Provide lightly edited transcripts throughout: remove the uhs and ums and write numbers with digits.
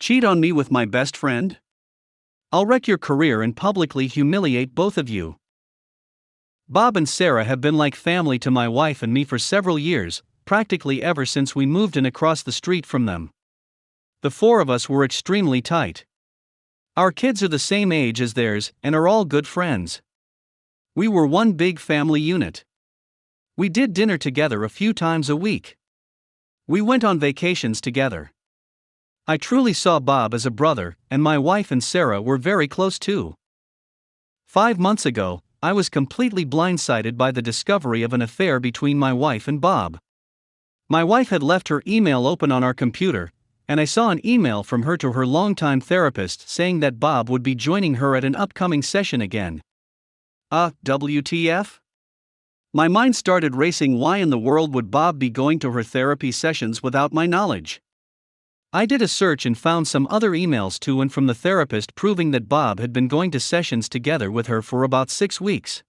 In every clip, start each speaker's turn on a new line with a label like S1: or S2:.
S1: Cheat on me with my best friend? I'll wreck your career and publicly humiliate both of you. Bob and Sarah have been like family to my wife and me for several years, practically ever since we moved in across the street from them. The four of us were extremely tight. Our kids are the same age as theirs and are all good friends. We were one big family unit. We did dinner together a few times a week. We went on vacations together. I truly saw Bob as a brother, and my wife and Sarah were very close too. 5 months ago, I was completely blindsided by the discovery of an affair between my wife and Bob. My wife had left her email open on our computer, and I saw an email from her to her longtime therapist saying that Bob would be joining her at an upcoming session again. WTF? My mind started racing. Why in the world would Bob be going to her therapy sessions without my knowledge? I did a search and found some other emails to and from the therapist proving that Bob had been going to sessions together with her for about 6 weeks.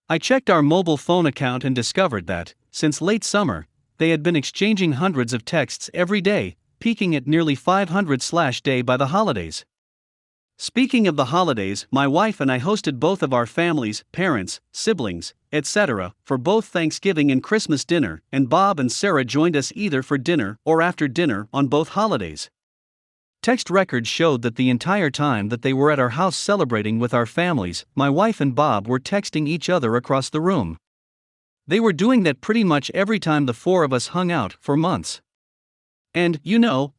S1: I checked our mobile phone account and discovered that, since late summer, they had been exchanging hundreds of texts every day, peaking at nearly 500/day by the holidays. Speaking of the holidays, my wife and I hosted both of our families, parents, siblings, etc., for both Thanksgiving and Christmas dinner, and Bob and Sarah joined us either for dinner or after dinner on both holidays. Text records showed that the entire time that they were at our house celebrating with our families, my wife and Bob were texting each other across the room. They were doing that pretty much every time the four of us hung out for months. And,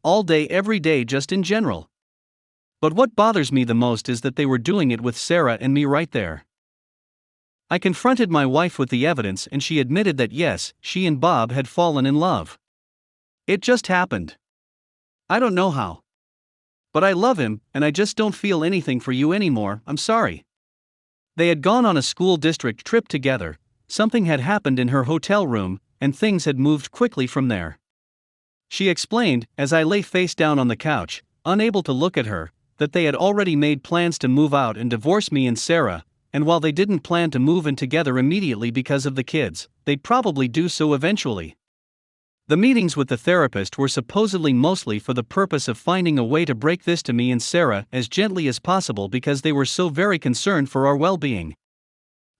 S1: all day every day just in general. But what bothers me the most is that they were doing it with Sarah and me right there. I confronted my wife with the evidence and she admitted that yes, she and Bob had fallen in love. It just happened. I don't know how. But I love him, and I just don't feel anything for you anymore, I'm sorry. They had gone on a school district trip together, something had happened in her hotel room, and things had moved quickly from there. She explained, as I lay face down on the couch, unable to look at her, that they had already made plans to move out and divorce me and Sarah, and while they didn't plan to move in together immediately because of the kids, they'd probably do so eventually. The meetings with the therapist were supposedly mostly for the purpose of finding a way to break this to me and Sarah as gently as possible because they were so very concerned for our well-being.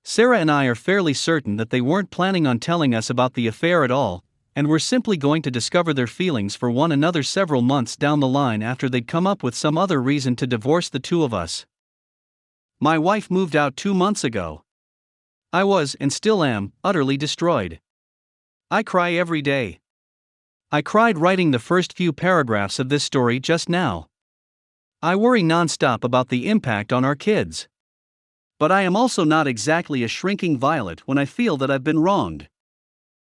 S1: Sarah and I are fairly certain that they weren't planning on telling us about the affair at all, and were simply going to discover their feelings for one another several months down the line after they'd come up with some other reason to divorce the two of us. My wife moved out 2 months ago. I was, and still am, utterly destroyed. I cry every day. I cried writing the first few paragraphs of this story just now. I worry nonstop about the impact on our kids. But I am also not exactly a shrinking violet when I feel that I've been wronged.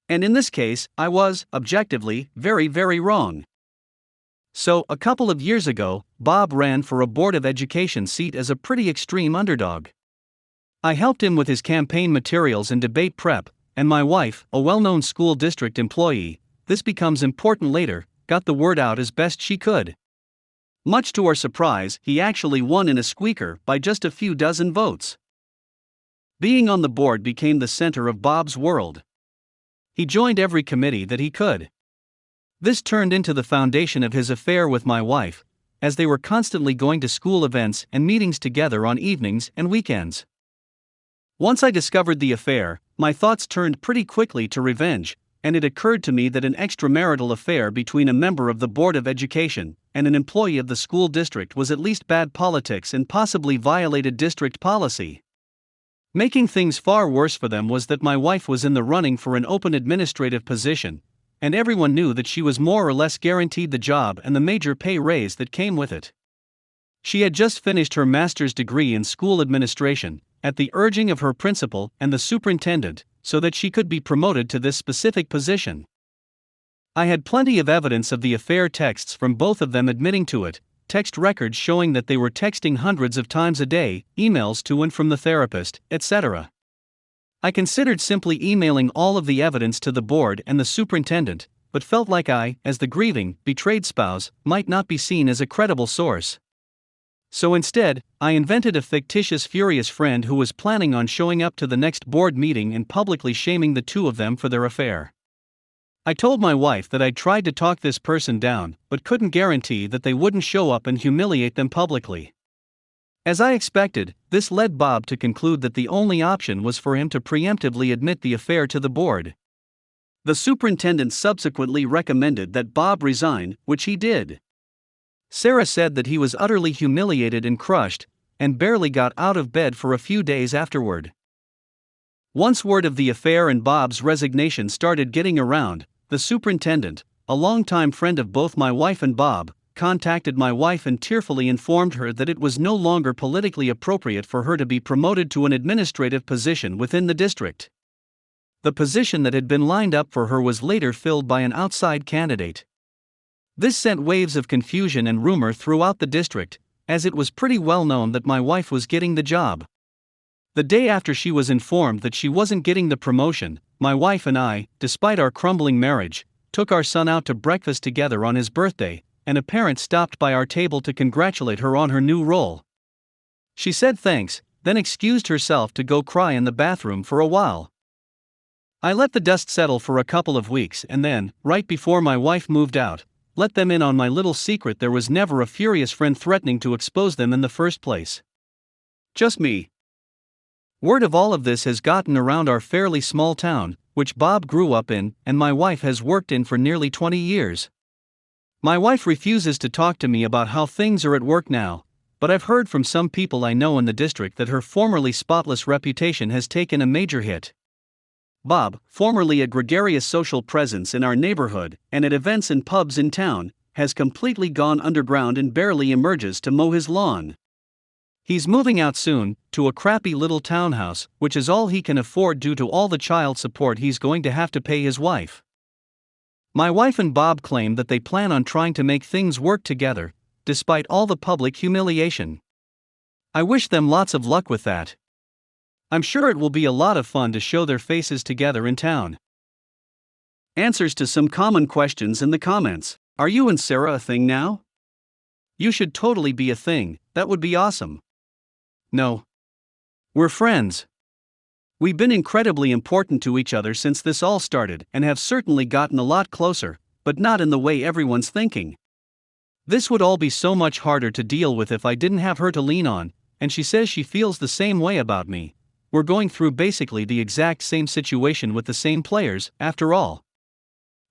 S1: And in this case, I was, objectively, very, very wrong. So, a couple of years ago, Bob ran for a Board of Education seat as a pretty extreme underdog. I helped him with his campaign materials and debate prep, and my wife, a well-known school district employee, this becomes important later, got the word out as best she could. Much to our surprise, he actually won in a squeaker by just a few dozen votes. Being on the board became the center of Bob's world. He joined every committee that he could. This turned into the foundation of his affair with my wife, as they were constantly going to school events and meetings together on evenings and weekends. Once I discovered the affair, my thoughts turned pretty quickly to revenge, and it occurred to me that an extramarital affair between a member of the Board of Education and an employee of the school district was at least bad politics and possibly violated district policy. Making things far worse for them was that my wife was in the running for an open administrative position, and everyone knew that she was more or less guaranteed the job and the major pay raise that came with it. She had just finished her master's degree in school administration, at the urging of her principal and the superintendent, so that she could be promoted to this specific position. I had plenty of evidence of the affair, texts from both of them admitting to it, text records showing that they were texting hundreds of times a day, emails to and from the therapist, etc. I considered simply emailing all of the evidence to the board and the superintendent, but felt like I, as the grieving, betrayed spouse, might not be seen as a credible source. So instead, I invented a fictitious furious friend who was planning on showing up to the next board meeting and publicly shaming the two of them for their affair. I told my wife that I'd tried to talk this person down, but couldn't guarantee that they wouldn't show up and humiliate them publicly. As I expected, this led Bob to conclude that the only option was for him to preemptively admit the affair to the board. The superintendent subsequently recommended that Bob resign, which he did. Sarah said that he was utterly humiliated and crushed, and barely got out of bed for a few days afterward. Once word of the affair and Bob's resignation started getting around, the superintendent, a longtime friend of both my wife and Bob, contacted my wife and tearfully informed her that it was no longer politically appropriate for her to be promoted to an administrative position within the district. The position that had been lined up for her was later filled by an outside candidate. This sent waves of confusion and rumor throughout the district, as it was pretty well known that my wife was getting the job. The day after she was informed that she wasn't getting the promotion, my wife and I, despite our crumbling marriage, took our son out to breakfast together on his birthday, and a parent stopped by our table to congratulate her on her new role. She said thanks, then excused herself to go cry in the bathroom for a while. I let the dust settle for a couple of weeks and then, right before my wife moved out, let them in on my little secret. There was never a furious friend threatening to expose them in the first place. Just me. Word of all of this has gotten around our fairly small town, which Bob grew up in and my wife has worked in for nearly 20 years. My wife refuses to talk to me about how things are at work now, but I've heard from some people I know in the district that her formerly spotless reputation has taken a major hit. Bob, formerly a gregarious social presence in our neighborhood and at events and pubs in town, has completely gone underground and barely emerges to mow his lawn. He's moving out soon, to a crappy little townhouse, which is all he can afford due to all the child support he's going to have to pay his wife. My wife and Bob claim that they plan on trying to make things work together, despite all the public humiliation. I wish them lots of luck with that. I'm sure it will be a lot of fun to show their faces together in town. Answers to some common questions in the comments. Are you and Sarah a thing now? You should totally be a thing, that would be awesome. No. We're friends. We've been incredibly important to each other since this all started and have certainly gotten a lot closer, but not in the way everyone's thinking. This would all be so much harder to deal with if I didn't have her to lean on, and she says she feels the same way about me. We're going through basically the exact same situation with the same players, after all.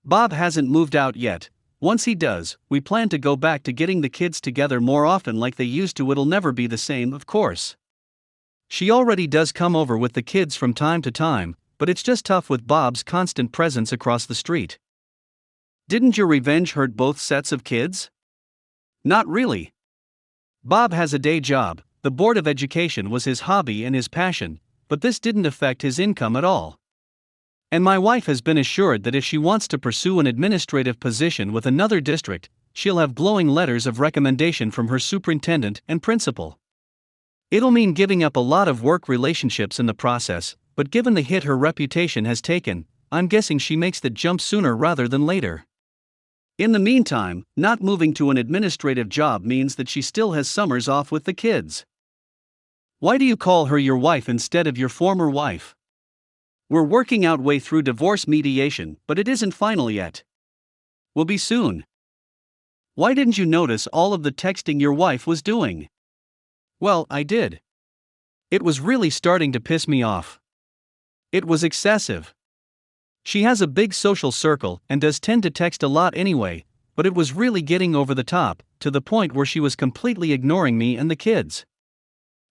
S1: Bob hasn't moved out yet. Once he does, we plan to go back to getting the kids together more often like they used to. It'll never be the same, of course. She already does come over with the kids from time to time, but it's just tough with Bob's constant presence across the street. Didn't your revenge hurt both sets of kids? Not really. Bob has a day job. The Board of Education was his hobby and his passion, but this didn't affect his income at all. And my wife has been assured that if she wants to pursue an administrative position with another district, she'll have glowing letters of recommendation from her superintendent and principal. It'll mean giving up a lot of work relationships in the process, but given the hit her reputation has taken, I'm guessing she makes the jump sooner rather than later. In the meantime, not moving to an administrative job means that she still has summers off with the kids. Why do you call her your wife instead of your former wife? We're working our way through divorce mediation, but it isn't final yet. Will be soon. Why didn't you notice all of the texting your wife was doing? Well, I did. It was really starting to piss me off. It was excessive. She has a big social circle and does tend to text a lot anyway, but it was really getting over the top, to the point where she was completely ignoring me and the kids.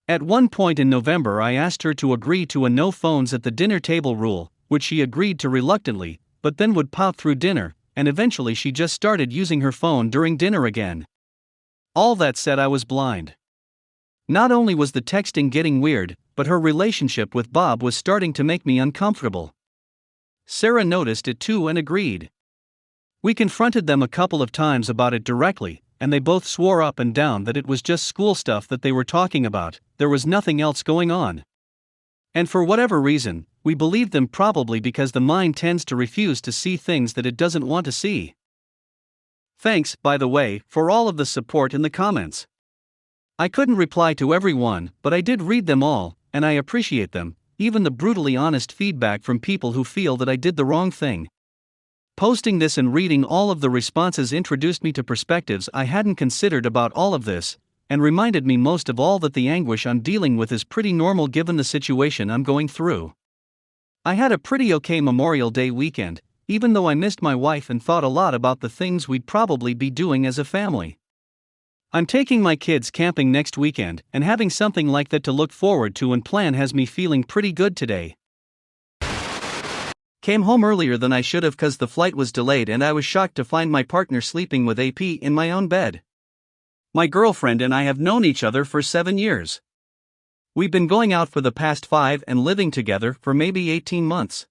S1: At one point in November I asked her to agree to a no phones at the dinner table rule, which she agreed to reluctantly, but then would pout through dinner, and eventually she just started using her phone during dinner again. All that said, I was blind. Not only was the texting getting weird, but her relationship with Bob was starting to make me uncomfortable. Sarah noticed it too and agreed. We confronted them a couple of times about it directly, and they both swore up and down that it was just school stuff that they were talking about, there was nothing else going on. And for whatever reason, we believed them, probably because the mind tends to refuse to see things that it doesn't want to see. Thanks, by the way, for all of the support in the comments. I couldn't reply to everyone, but I did read them all, and I appreciate them, even the brutally honest feedback from people who feel that I did the wrong thing. Posting this and reading all of the responses introduced me to perspectives I hadn't considered about all of this, and reminded me most of all that the anguish I'm dealing with is pretty normal given the situation I'm going through. I had a pretty okay Memorial Day weekend, even though I missed my wife and thought a lot about the things we'd probably be doing as a family. I'm taking my kids camping next weekend, and having something like that to look forward to and plan has me feeling pretty good today. Came home earlier than I should have cause the flight was delayed and I was shocked to find my partner sleeping with AP in my own bed. My girlfriend and I have known each other for 7 years. We've been going out for the past 5 and living together for maybe 18 months.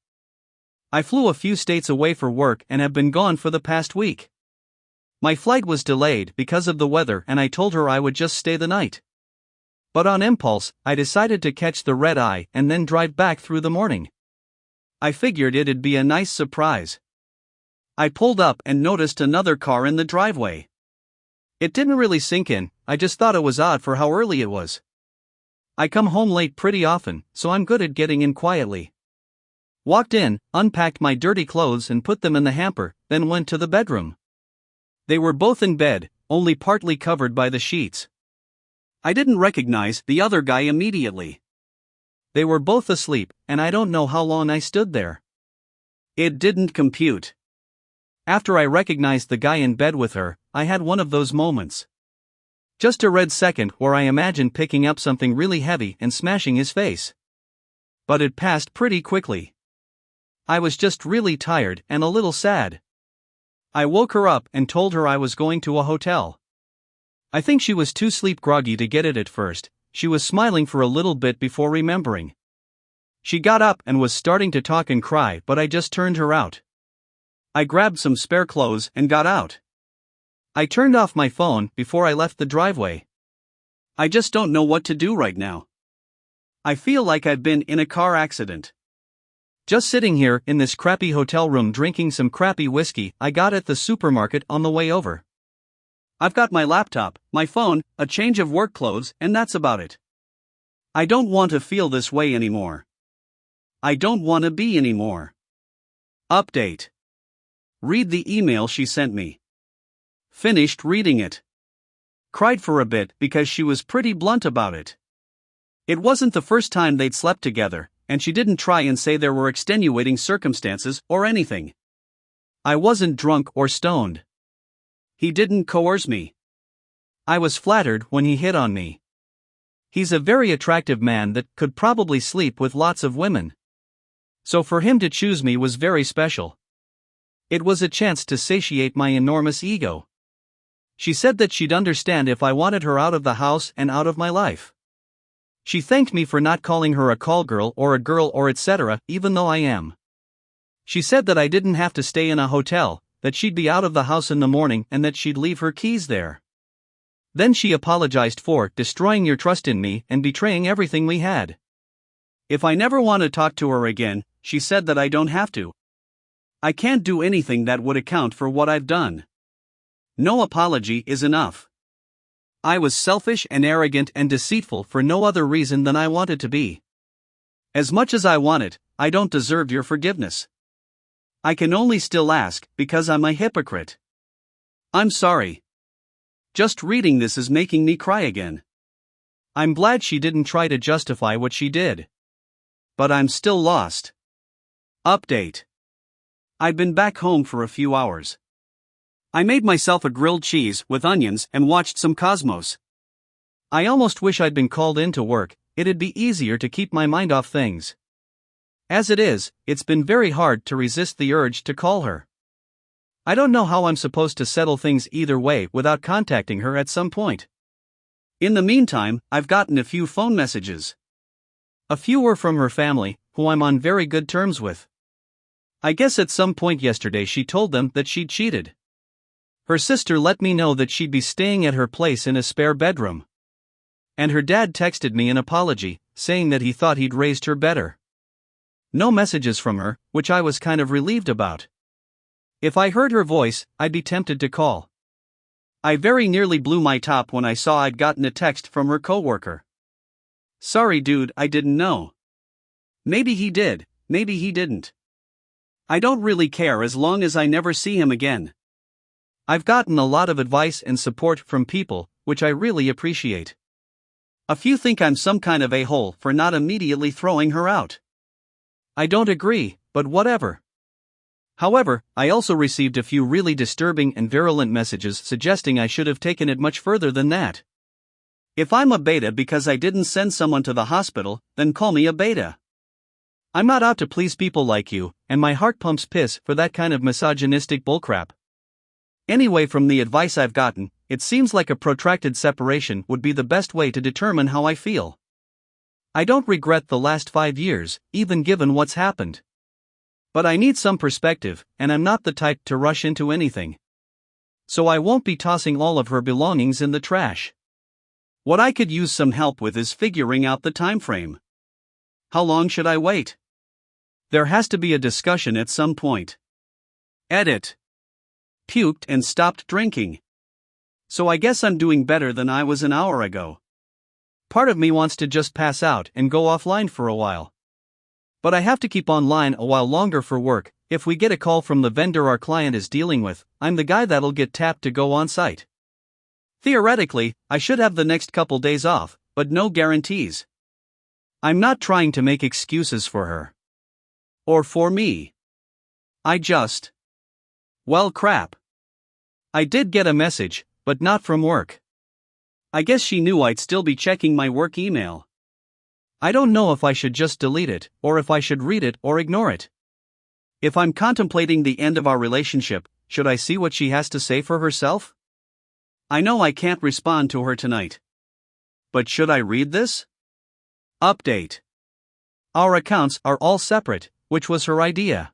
S1: I flew a few states away for work and have been gone for the past week. My flight was delayed because of the weather and I told her I would just stay the night. But on impulse, I decided to catch the red eye and then drive back through the morning. I figured it'd be a nice surprise. I pulled up and noticed another car in the driveway. It didn't really sink in, I just thought it was odd for how early it was. I come home late pretty often, so I'm good at getting in quietly. Walked in, unpacked my dirty clothes and put them in the hamper, then went to the bedroom. They were both in bed, only partly covered by the sheets. I didn't recognize the other guy immediately. They were both asleep, and I don't know how long I stood there. It didn't compute. After I recognized the guy in bed with her, I had one of those moments. Just a red second where I imagined picking up something really heavy and smashing his face. But it passed pretty quickly. I was just really tired and a little sad. I woke her up and told her I was going to a hotel. I think she was too sleep-groggy to get it at first. She was smiling for a little bit before remembering. She got up and was starting to talk and cry, but I just turned her out. I grabbed some spare clothes and got out. I turned off my phone before I left the driveway. I just don't know what to do right now. I feel like I've been in a car accident. Just sitting here in this crappy hotel room drinking some crappy whiskey I got at the supermarket on the way over. I've got my laptop, my phone, a change of work clothes, and that's about it. I don't want to feel this way anymore. I don't want to be anymore. Update. Read the email she sent me. Finished reading it. Cried for a bit because she was pretty blunt about it. It wasn't the first time they'd slept together, and she didn't try and say there were extenuating circumstances or anything. I wasn't drunk or stoned. He didn't coerce me. I was flattered when he hit on me. He's a very attractive man that could probably sleep with lots of women. So for him to choose me was very special. It was a chance to satiate my enormous ego. She said that she'd understand if I wanted her out of the house and out of my life. She thanked me for not calling her a call girl or etc., even though I am. She said that I didn't have to stay in a hotel, that she'd be out of the house in the morning and that she'd leave her keys there. Then she apologized for destroying your trust in me and betraying everything we had. If I never want to talk to her again, she said that I don't have to. I can't do anything that would account for what I've done. No apology is enough. I was selfish and arrogant and deceitful for no other reason than I wanted to be. As much as I want it, I don't deserve your forgiveness. I can only still ask, because I'm a hypocrite. I'm sorry. Just reading this is making me cry again. I'm glad she didn't try to justify what she did. But I'm still lost. Update. I've been back home for a few hours. I made myself a grilled cheese with onions and watched some Cosmos. I almost wish I'd been called in to work, it'd be easier to keep my mind off things. As it is, it's been very hard to resist the urge to call her. I don't know how I'm supposed to settle things either way without contacting her at some point. In the meantime, I've gotten a few phone messages. A few were from her family, who I'm on very good terms with. I guess at some point yesterday she told them that she'd cheated. Her sister let me know that she'd be staying at her place in a spare bedroom. And her dad texted me an apology, saying that he thought he'd raised her better. No messages from her, which I was kind of relieved about. If I heard her voice, I'd be tempted to call. I very nearly blew my top when I saw I'd gotten a text from her coworker. Sorry dude, I didn't know. Maybe he did, maybe he didn't. I don't really care as long as I never see him again. I've gotten a lot of advice and support from people, which I really appreciate. A few think I'm some kind of a-hole for not immediately throwing her out. I don't agree, but whatever. However, I also received a few really disturbing and virulent messages suggesting I should have taken it much further than that. If I'm a beta because I didn't send someone to the hospital, then call me a beta. I'm not out to please people like you, and my heart pumps piss for that kind of misogynistic bullcrap. Anyway, from the advice I've gotten, it seems like a protracted separation would be the best way to determine how I feel. I don't regret the last 5 years, even given what's happened. But I need some perspective, and I'm not the type to rush into anything. So I won't be tossing all of her belongings in the trash. What I could use some help with is figuring out the time frame. How long should I wait? There has to be a discussion at some point. Edit. Puked and stopped drinking. So I guess I'm doing better than I was an hour ago. Part of me wants to just pass out and go offline for a while. But I have to keep online a while longer for work. If we get a call from the vendor our client is dealing with, I'm the guy that'll get tapped to go on site. Theoretically, I should have the next couple days off, but no guarantees. I'm not trying to make excuses for her. Or for me. Well, crap. I did get a message, but not from work. I guess she knew I'd still be checking my work email. I don't know if I should just delete it, or if I should read it or ignore it. If I'm contemplating the end of our relationship, should I see what she has to say for herself? I know I can't respond to her tonight. But should I read this? Update. Our accounts are all separate, which was her idea.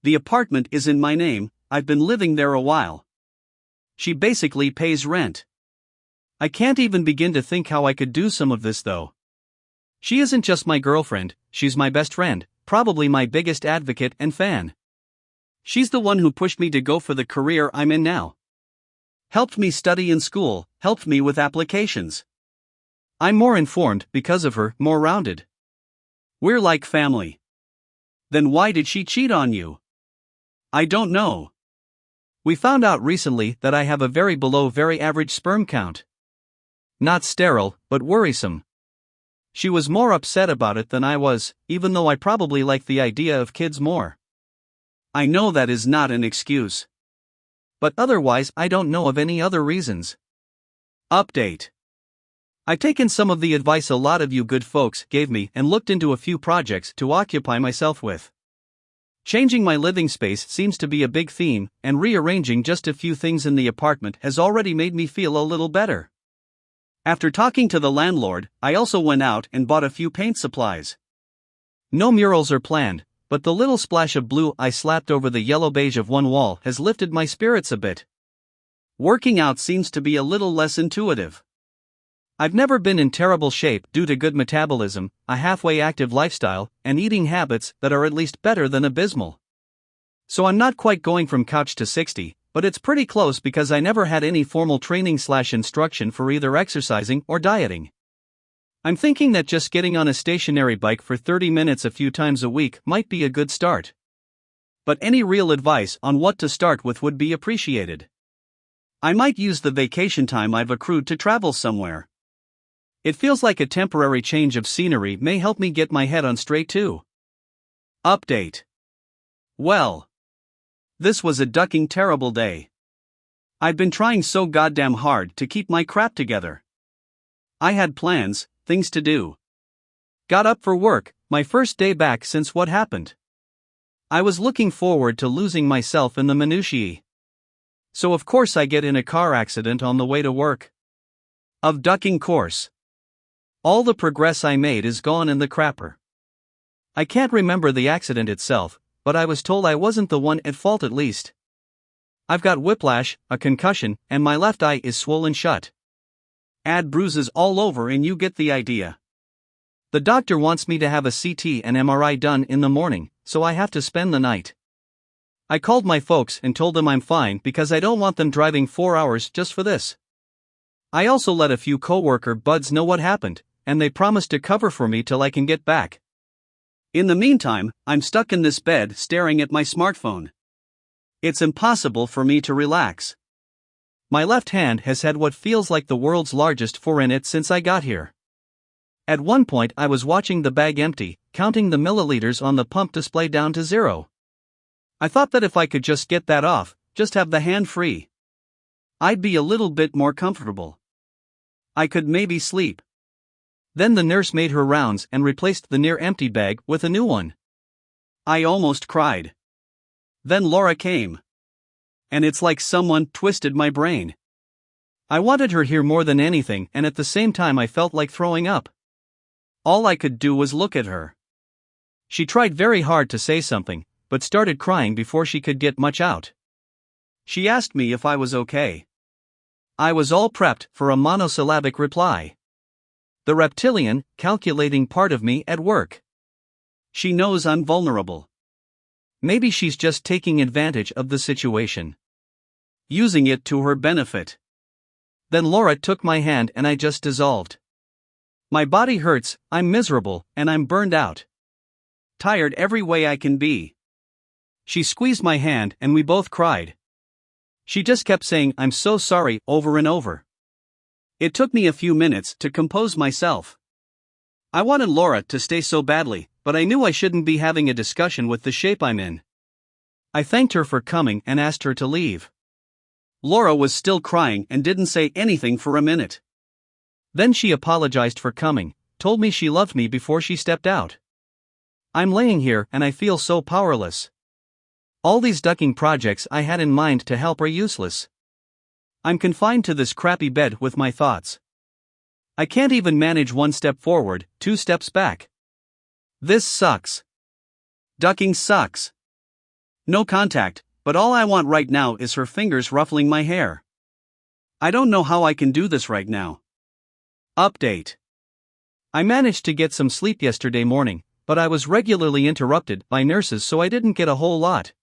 S1: The apartment is in my name, I've been living there a while. She basically pays rent. I can't even begin to think how I could do some of this though. She isn't just my girlfriend, she's my best friend, probably my biggest advocate and fan. She's the one who pushed me to go for the career I'm in now. Helped me study in school, helped me with applications. I'm more informed because of her, more rounded. We're like family. Then why did she cheat on you? I don't know. We found out recently that I have a very below very average sperm count. Not sterile, but worrisome. She was more upset about it than I was, even though I probably like the idea of kids more. I know that is not an excuse. But otherwise I don't know of any other reasons. Update. I've taken some of the advice a lot of you good folks gave me and looked into a few projects to occupy myself with. Changing my living space seems to be a big theme, and rearranging just a few things in the apartment has already made me feel a little better. After talking to the landlord, I also went out and bought a few paint supplies. No murals are planned, but the little splash of blue I slapped over the yellow beige of one wall has lifted my spirits a bit. Working out seems to be a little less intuitive. I've never been in terrible shape due to good metabolism, a halfway active lifestyle, and eating habits that are at least better than abysmal. So I'm not quite going from couch to 60, but it's pretty close because I never had any formal training/instruction for either exercising or dieting. I'm thinking that just getting on a stationary bike for 30 minutes a few times a week might be a good start. But any real advice on what to start with would be appreciated. I might use the vacation time I've accrued to travel somewhere. It feels like a temporary change of scenery may help me get my head on straight too. Update. Well, this was a ducking terrible day. I've been trying so goddamn hard to keep my crap together. I had plans, things to do. Got up for work, my first day back since what happened. I was looking forward to losing myself in the minutiae. So of course I get in a car accident on the way to work. Of ducking course. All the progress I made is gone in the crapper. I can't remember the accident itself, but I was told I wasn't the one at fault at least. I've got whiplash, a concussion, and my left eye is swollen shut. Add bruises all over and you get the idea. The doctor wants me to have a CT and MRI done in the morning, so I have to spend the night. I called my folks and told them I'm fine because I don't want them driving 4 hours just for this. I also let a few coworker buds know what happened, and they promised to cover for me till I can get back. In the meantime, I'm stuck in this bed staring at my smartphone. It's impossible for me to relax. My left hand has had what feels like the world's largest four in it since I got here. At one point I was watching the bag empty, counting the milliliters on the pump display down to 0. I thought that if I could just get that off, just have the hand free, I'd be a little bit more comfortable. I could maybe sleep. Then the nurse made her rounds and replaced the near-empty bag with a new one. I almost cried. Then Laura came. And it's like someone twisted my brain. I wanted her here more than anything, and at the same time I felt like throwing up. All I could do was look at her. She tried very hard to say something, but started crying before she could get much out. She asked me if I was okay. I was all prepped for a monosyllabic reply. The reptilian, calculating part of me at work. She knows I'm vulnerable. Maybe she's just taking advantage of the situation, using it to her benefit. Then Laura took my hand and I just dissolved. My body hurts, I'm miserable, and I'm burned out. Tired every way I can be. She squeezed my hand and we both cried. She just kept saying I'm so sorry over and over. It took me a few minutes to compose myself. I wanted Laura to stay so badly, but I knew I shouldn't be having a discussion with the shape I'm in. I thanked her for coming and asked her to leave. Laura was still crying and didn't say anything for a minute. Then she apologized for coming, told me she loved me before she stepped out. I'm laying here and I feel so powerless. All these ducking projects I had in mind to help are useless. I'm confined to this crappy bed with my thoughts. I can't even manage 1 step forward, 2 steps back. This sucks. Ducking sucks. No contact, but all I want right now is her fingers ruffling my hair. I don't know how I can do this right now. Update. I managed to get some sleep yesterday morning, but I was regularly interrupted by nurses, so I didn't get a whole lot.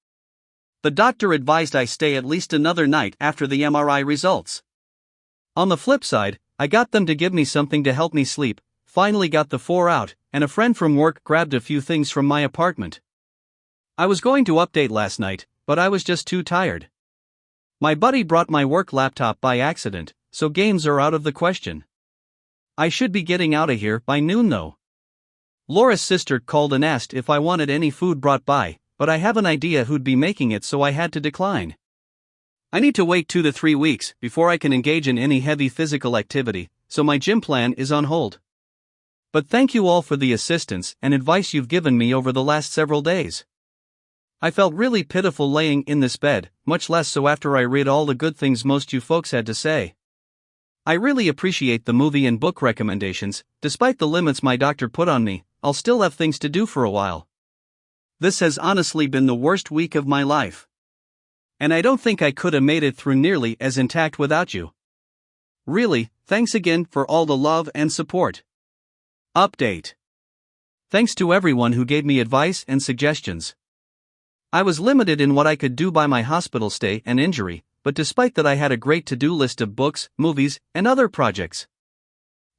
S1: The doctor advised I stay at least another night after the MRI results. On the flip side, I got them to give me something to help me sleep, finally got the 4 out, and a friend from work grabbed a few things from my apartment. I was going to update last night, but I was just too tired. My buddy brought my work laptop by accident, so games are out of the question. I should be getting out of here by noon though. Laura's sister called and asked if I wanted any food brought by, but I have an idea who'd be making it, so I had to decline. I need to wait 2 to 3 weeks before I can engage in any heavy physical activity, so my gym plan is on hold. But thank you all for the assistance and advice you've given me over the last several days. I felt really pitiful laying in this bed, much less so after I read all the good things most you folks had to say. I really appreciate the movie and book recommendations. Despite the limits my doctor put on me, I'll still have things to do for a while. This has honestly been the worst week of my life. And I don't think I could have made it through nearly as intact without you. Really, thanks again for all the love and support. Update. Thanks to everyone who gave me advice and suggestions. I was limited in what I could do by my hospital stay and injury, but despite that I had a great to-do list of books, movies, and other projects.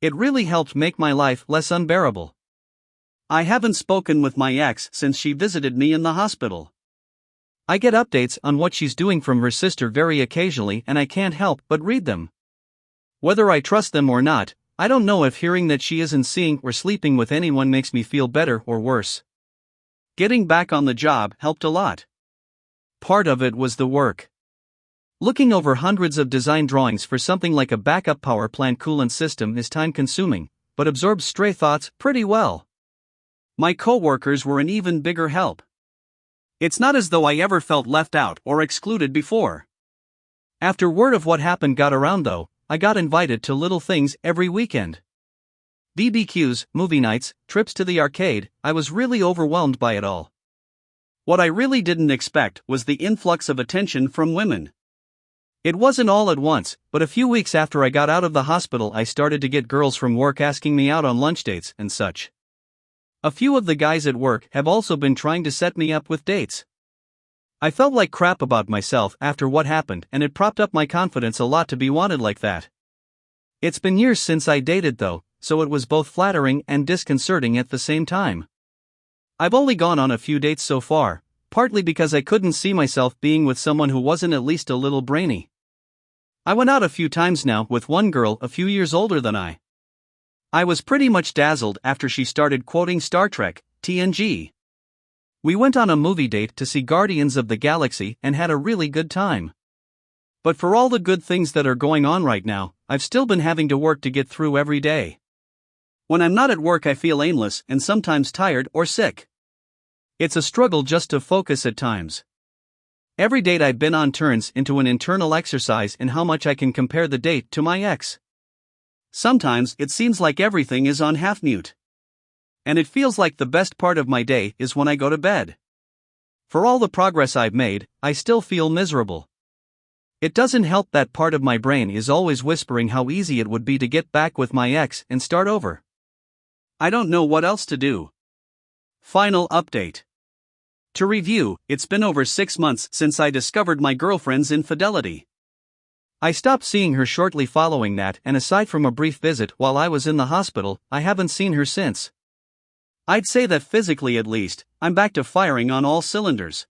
S1: It really helped make my life less unbearable. I haven't spoken with my ex since she visited me in the hospital. I get updates on what she's doing from her sister very occasionally, and I can't help but read them. Whether I trust them or not, I don't know if hearing that she isn't seeing or sleeping with anyone makes me feel better or worse. Getting back on the job helped a lot. Part of it was the work. Looking over hundreds of design drawings for something like a backup power plant coolant system is time-consuming, but absorbs stray thoughts pretty well. My coworkers were an even bigger help. It's not as though I ever felt left out or excluded before. After word of what happened got around though, I got invited to little things every weekend. BBQs, movie nights, trips to the arcade. I was really overwhelmed by it all. What I really didn't expect was the influx of attention from women. It wasn't all at once, but a few weeks after I got out of the hospital I started to get girls from work asking me out on lunch dates and such. A few of the guys at work have also been trying to set me up with dates. I felt like crap about myself after what happened, and it propped up my confidence a lot to be wanted like that. It's been years since I dated though, so it was both flattering and disconcerting at the same time. I've only gone on a few dates so far, partly because I couldn't see myself being with someone who wasn't at least a little brainy. I went out a few times now with one girl a few years older than I. I was pretty much dazzled after she started quoting Star Trek, TNG. We went on a movie date to see Guardians of the Galaxy and had a really good time. But for all the good things that are going on right now, I've still been having to work to get through every day. When I'm not at work, I feel aimless and sometimes tired or sick. It's a struggle just to focus at times. Every date I've been on turns into an internal exercise in how much I can compare the date to my ex. Sometimes it seems like everything is on half mute. And it feels like the best part of my day is when I go to bed. For all the progress I've made, I still feel miserable. It doesn't help that part of my brain is always whispering how easy it would be to get back with my ex and start over. I don't know what else to do. Final update. To review, it's been over 6 months since I discovered my girlfriend's infidelity. I stopped seeing her shortly following that, and aside from a brief visit while I was in the hospital, I haven't seen her since. I'd say that physically at least, I'm back to firing on all cylinders.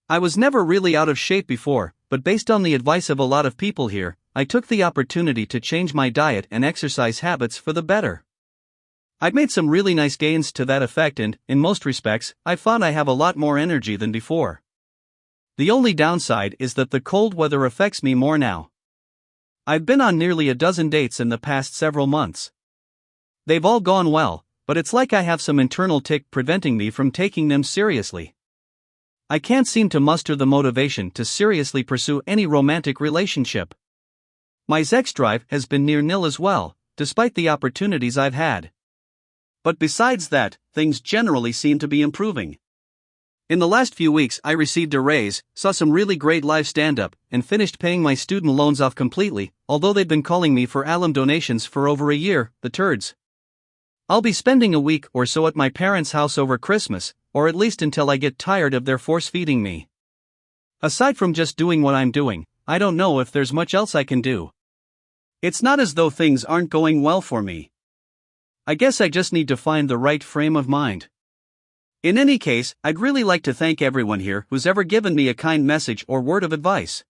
S1: I was never really out of shape before, but based on the advice of a lot of people here, I took the opportunity to change my diet and exercise habits for the better. I've made some really nice gains to that effect, and, in most respects, I found I have a lot more energy than before. The only downside is that the cold weather affects me more now. I've been on nearly a dozen dates in the past several months. They've all gone well, but it's like I have some internal tick preventing me from taking them seriously. I can't seem to muster the motivation to seriously pursue any romantic relationship. My sex drive has been near nil as well, despite the opportunities I've had. But besides that, things generally seem to be improving. In the last few weeks, I received a raise, saw some really great live stand-up, and finished paying my student loans off completely, although they've been calling me for alum donations for over a year, the turds. I'll be spending a week or so at my parents' house over Christmas, or at least until I get tired of their force-feeding me. Aside from just doing what I'm doing, I don't know if there's much else I can do. It's not as though things aren't going well for me. I guess I just need to find the right frame of mind. In any case, I'd really like to thank everyone here who's ever given me a kind message or word of advice.